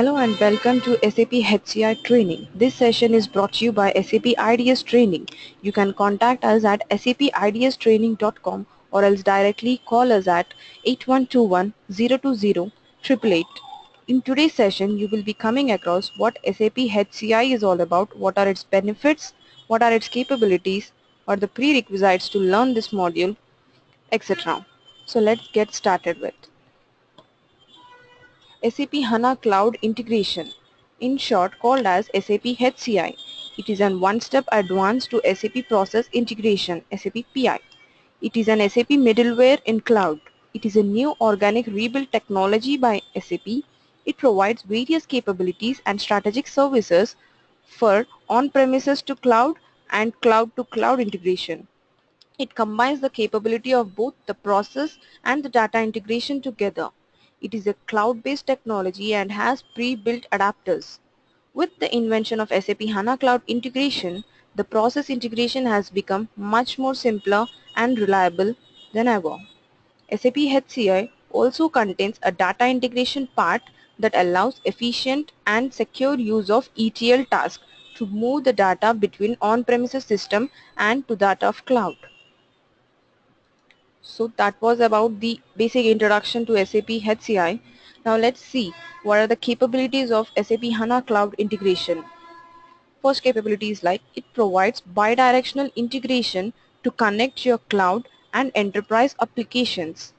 Hello and welcome to SAP HCI training. This session is brought to you by SAP IDS Training. You can contact us at sapidstraining.com or else directly call us at 8121 020 888. In today's session, you will be coming across what SAP HCI is all about, what are its benefits, what are its capabilities, what are the prerequisites to learn this module, etc. So let's get started with SAP HANA Cloud Integration, in short called as SAP HCI. It is an one-step advance to SAP Process Integration, SAP PI. It is an SAP middleware in cloud. It is a new organic rebuilt technology by SAP. It provides various capabilities and strategic services for on-premises to cloud and cloud-to-cloud integration. It combines the capability of both the process and the data integration together. It is a cloud-based technology and has pre-built adapters. With the invention of SAP HANA Cloud Integration, the process integration has become much more simpler and reliable than ever. SAP HCI also contains a data integration part that allows efficient and secure use of ETL tasks to move the data between on-premises system and to that of cloud. So that was about the basic introduction to SAP HCI. Now let's see what are the capabilities of SAP HANA Cloud Integration. First capability is like it provides bidirectional integration to connect your cloud and enterprise applications.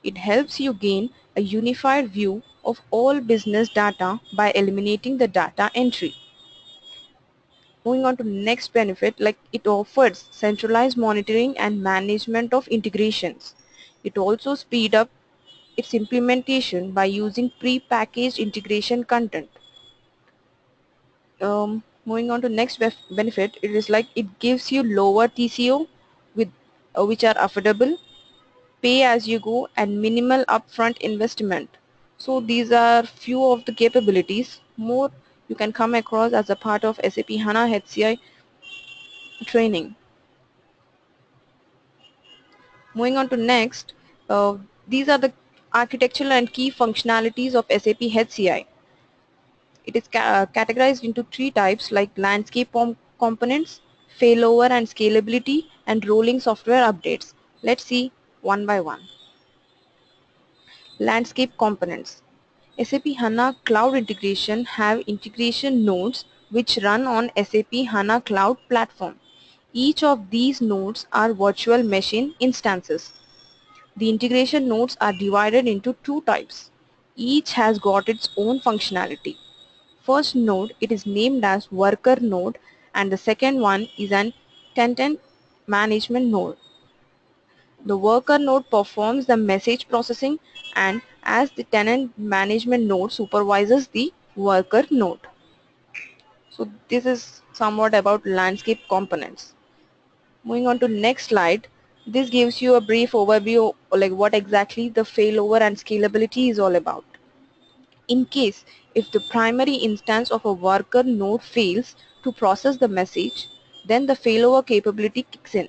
It helps you gain a unified view of all business data by eliminating the data entry. Moving on to next benefit, like it offers centralized monitoring and management of integrations. It also speed up its implementation by using pre-packaged integration content. Moving on to next benefit, it is like it gives you lower TCO with which are affordable, pay as you go, and minimal upfront investment. So these are few of the capabilities. More you can come across as a part of SAP HANA HCI training. Moving on to next, these are the architectural and key functionalities of SAP HCI. It is categorized into three types like landscape components, failover and scalability, and rolling software updates. Let's see one by one. Landscape components. SAP HANA Cloud Integration have integration nodes which run on SAP HANA Cloud Platform. Each of these nodes are virtual machine instances. The integration nodes are divided into two types. Each has got its own functionality. First node, it is named as worker node, and the second one is an tenant management node. The worker node performs the message processing, and as the tenant management node supervises the worker node. So this is somewhat about landscape components. Moving on to next slide, this gives you a brief overview like what exactly the failover and scalability is all about. In case if the primary instance of a worker node fails to process the message, then the failover capability kicks in.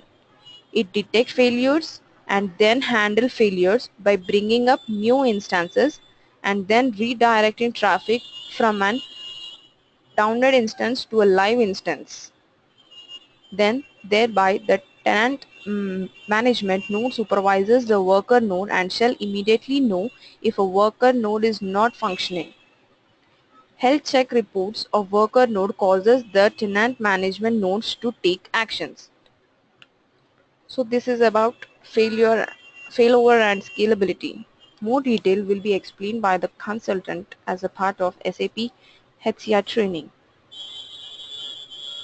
It detects failures and then handle failures by bringing up new instances and then redirecting traffic from an downed instance to a live instance. Then thereby the tenant management node supervises the worker node and shall immediately know if a worker node is not functioning. Health check reports of worker node causes the tenant management nodes to take actions. So this is about failover and scalability. More detail will be explained by the consultant as a part of SAP HCI training.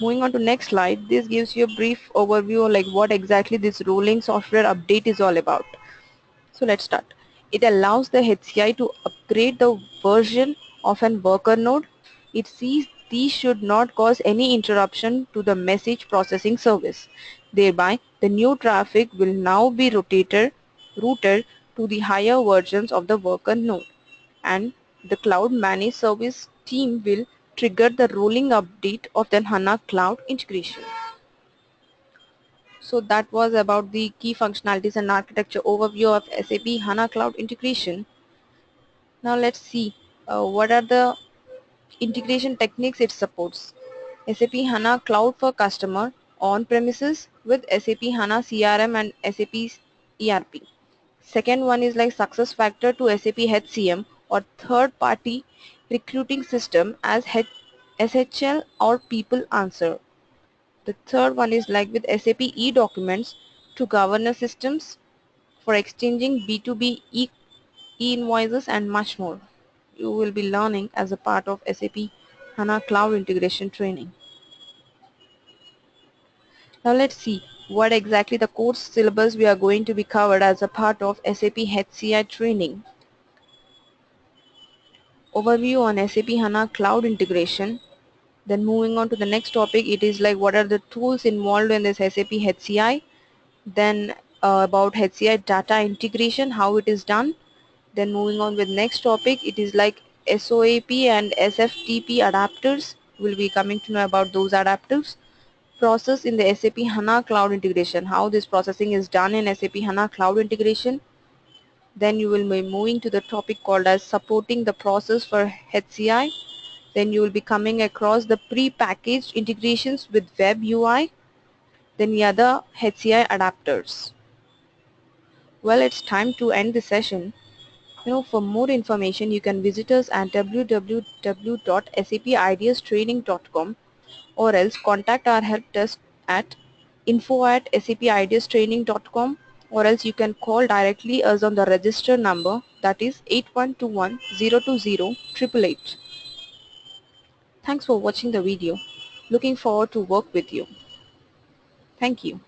Moving on to next slide, this gives you a brief overview like what exactly this rolling software update is all about. So let's start. It allows the HCI to upgrade the version of an worker node. It sees these should not cause any interruption to the message processing service. Thereby, the new traffic will now be routed to the higher versions of the worker node, and the cloud managed service team will trigger the rolling update of the HANA cloud integration. So that was about the key functionalities and architecture overview of SAP HANA Cloud Integration. Now let's see what are the integration techniques it supports. SAP HANA Cloud for Customer on-premises with SAP HANA CRM and SAP ERP. Second one is like success factor to SAP HCM or third party recruiting system as SHL or people answer. The third one is like with SAP e-documents to governance systems for exchanging B2B e-invoices and much more. You will be learning as a part of SAP HANA Cloud Integration training. Now let's see what exactly the course syllabus we are going to be covered as a part of SAP HCI training. Overview on SAP HANA Cloud Integration. Then moving on to the next topic, it is like what are the tools involved in this SAP HCI. Then about HCI data integration, how it is done. Then moving on with next topic, it is like SOAP and SFTP adapters. We'll be coming to know about those adapters. Process in the SAP HANA Cloud Integration, how this processing is done in SAP HANA Cloud Integration. Then you will be moving to the topic called as supporting the process for HCI. Then you will be coming across the pre-packaged integrations with web UI. Then the other HCI adapters. Well, it's time to end the session. For more information, you can visit us at www.sapideastraining.com or else contact our help desk at info@sapideastraining.com, or else you can call directly us on the register number, that is 8121 020 888. Thanks for watching the video. Looking forward to work with you. Thank you.